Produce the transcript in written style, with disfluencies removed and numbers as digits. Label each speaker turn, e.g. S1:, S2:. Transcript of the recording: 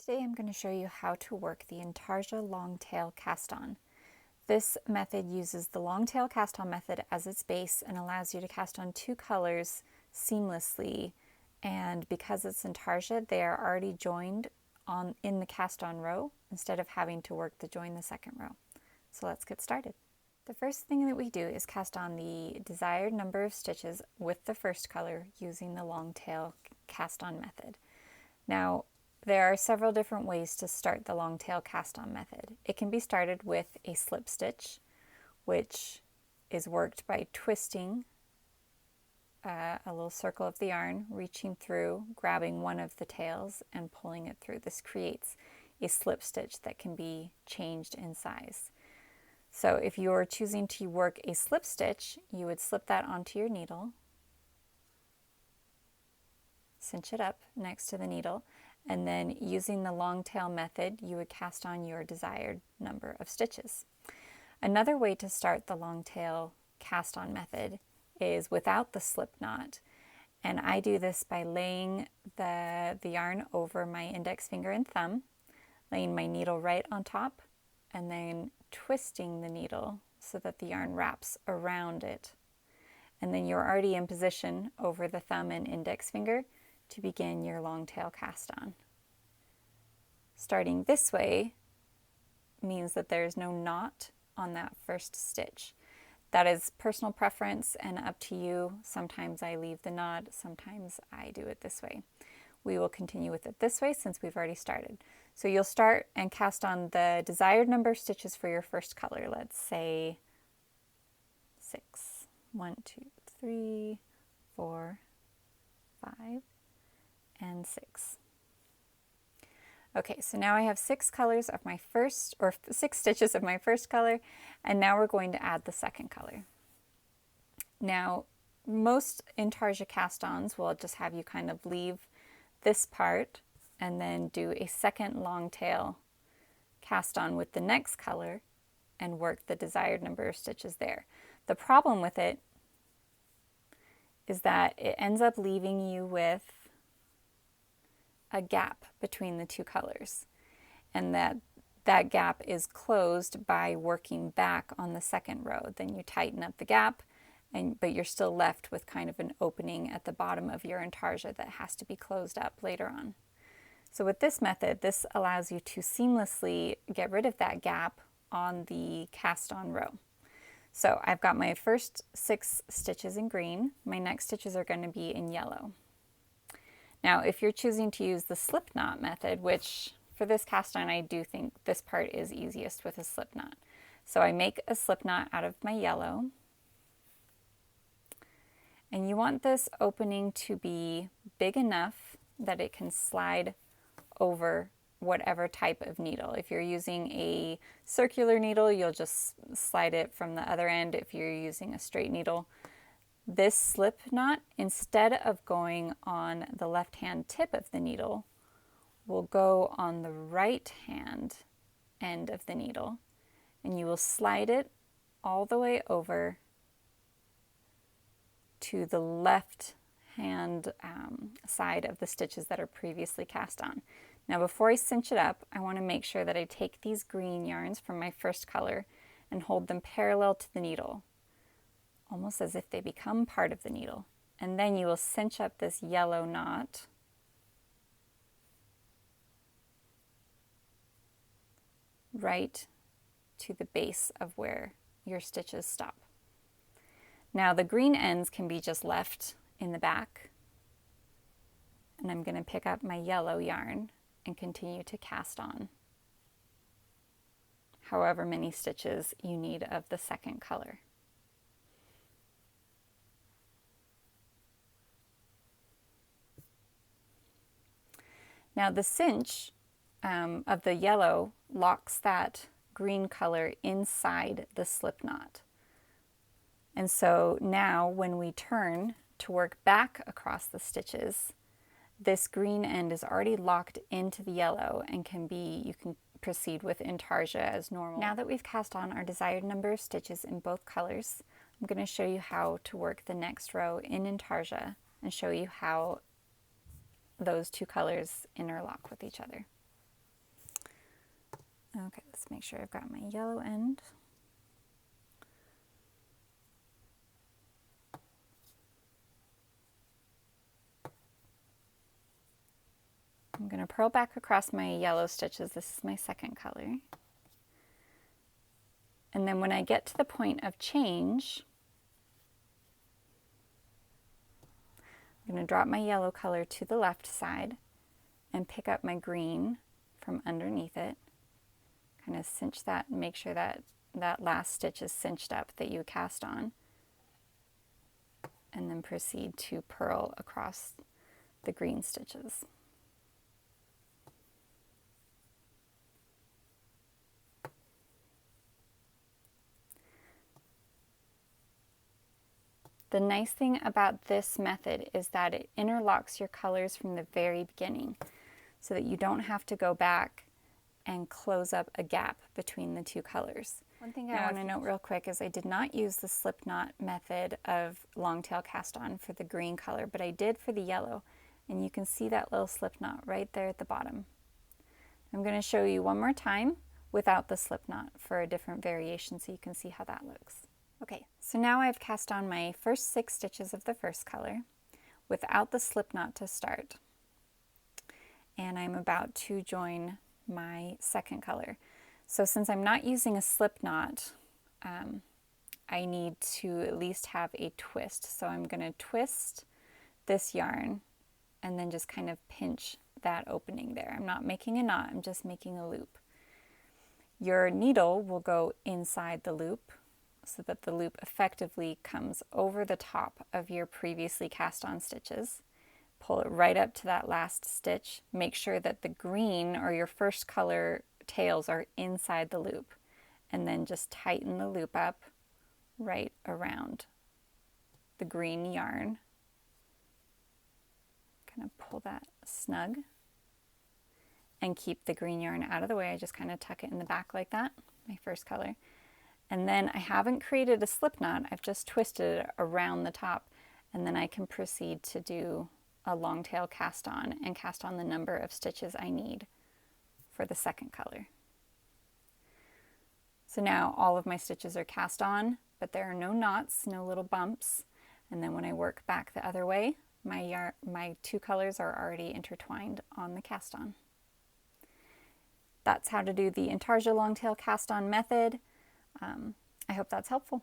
S1: Today I'm going to show you how to work the Intarsia long tail cast on. This method uses the long tail cast on method as its base and allows you to cast on two colors seamlessly, and because it's Intarsia, they are already joined in the cast on row instead of having to work to join the second row. So let's get started. The first thing that we do is cast on the desired number of stitches with the first color using the long tail cast on method. Now, there are several different ways to start the long tail cast on method. It can be started with a slip stitch, which is worked by twisting a little circle of the yarn, reaching through, grabbing one of the tails and pulling it through. This creates a slip stitch that can be changed in size. So if you're choosing to work a slip stitch, you would slip that onto your needle, cinch it up next to the needle, and then using the long tail method, you would cast on your desired number of stitches. Another way to start the long tail cast on method is without the slip knot. And I do this by laying the yarn over my index finger and thumb, laying my needle right on top, and then twisting the needle so that the yarn wraps around it. And then you're already in position over the thumb and index finger to begin your long tail cast on. Starting this way means that there's no knot on that first stitch. That is personal preference and up to you. Sometimes I leave the knot, sometimes I do it this way. We will continue with it this way since we've already started. So you'll start and cast on the desired number of stitches for your first color. Let's say 6. 1, 2, 3, 4, 5, and 6. Okay, so now I have 6 colors of my first, or 6 stitches of my first color, and now we're going to add the second color. Now, most Intarsia cast-ons will just have you kind of leave this part and then do a second long tail cast on with the next color and work the desired number of stitches there. The problem with it is that it ends up leaving you with a gap between the two colors, and that gap is closed by working back on the second row. Then you tighten up the gap, but you're still left with kind of an opening at the bottom of your Intarsia that has to be closed up later on. So with this method, this allows you to seamlessly get rid of that gap on the cast on row. So I've got my first 6 stitches in green. My next stitches are going to be in yellow. Now, if you're choosing to use the slip knot method, which for this cast on, I do think this part is easiest with a slip knot. So I make a slip knot out of my yellow. And you want this opening to be big enough that it can slide over whatever type of needle. If you're using a circular needle, you'll just slide it from the other end. If you're using a straight needle, this slip knot, instead of going on the left hand tip of the needle, will go on the right hand end of the needle, and you will slide it all the way over to the left hand side of the stitches that are previously cast on. Now before I cinch it up, I want to make sure that I take these green yarns from my first color and hold them parallel to the needle, almost as if they become part of the needle. And then you will cinch up this yellow knot right to the base of where your stitches stop. Now the green ends can be just left in the back, and I'm going to pick up my yellow yarn and continue to cast on however many stitches you need of the second color. Now the cinch of the yellow locks that green color inside the slip knot. And so now when we turn to work back across the stitches, this green end is already locked into the yellow and you can proceed with Intarsia as normal. Now that we've cast on our desired number of stitches in both colors, I'm going to show you how to work the next row in Intarsia and show you how those two colors interlock with each other. Let's make sure I've got my yellow end. I'm going to purl back across my yellow stitches. This is my second color. And then when I get to the point of change, I'm going to drop my yellow color to the left side and pick up my green from underneath it. Kind of cinch that and make sure that that last stitch is cinched up that you cast on. And then proceed to purl across the green stitches. The nice thing about this method is that it interlocks your colors from the very beginning so that you don't have to go back and close up a gap between the two colors. One thing I want to note real quick is I did not use the slip knot method of long tail cast on for the green color, but I did for the yellow, and you can see that little slip knot right there at the bottom. I'm going to show you one more time without the slip knot for a different variation so you can see how that looks. Okay, so now I've cast on my first 6 stitches of the first color without the slip knot to start. And I'm about to join my second color. So since I'm not using a slip knot, I need to at least have a twist. So I'm going to twist this yarn and then just kind of pinch that opening there. I'm not making a knot, I'm just making a loop. Your needle will go inside the loop so that the loop effectively comes over the top of your previously cast on stitches. Pull it right up to that last stitch. Make sure that the green or your first color tails are inside the loop, and then just tighten the loop up right around the green yarn. Kind of pull that snug and keep the green yarn out of the way. I just kind of tuck it in the back like that, my first color. And then I haven't created a slip knot, I've just twisted it around the top, and then I can proceed to do a long tail cast on and cast on the number of stitches I need for the second color. So now all of my stitches are cast on, but there are no knots, no little bumps. And then when I work back the other way, my 2 colors are already intertwined on the cast on. That's how to do the Intarsia long tail cast on method. I hope that's helpful.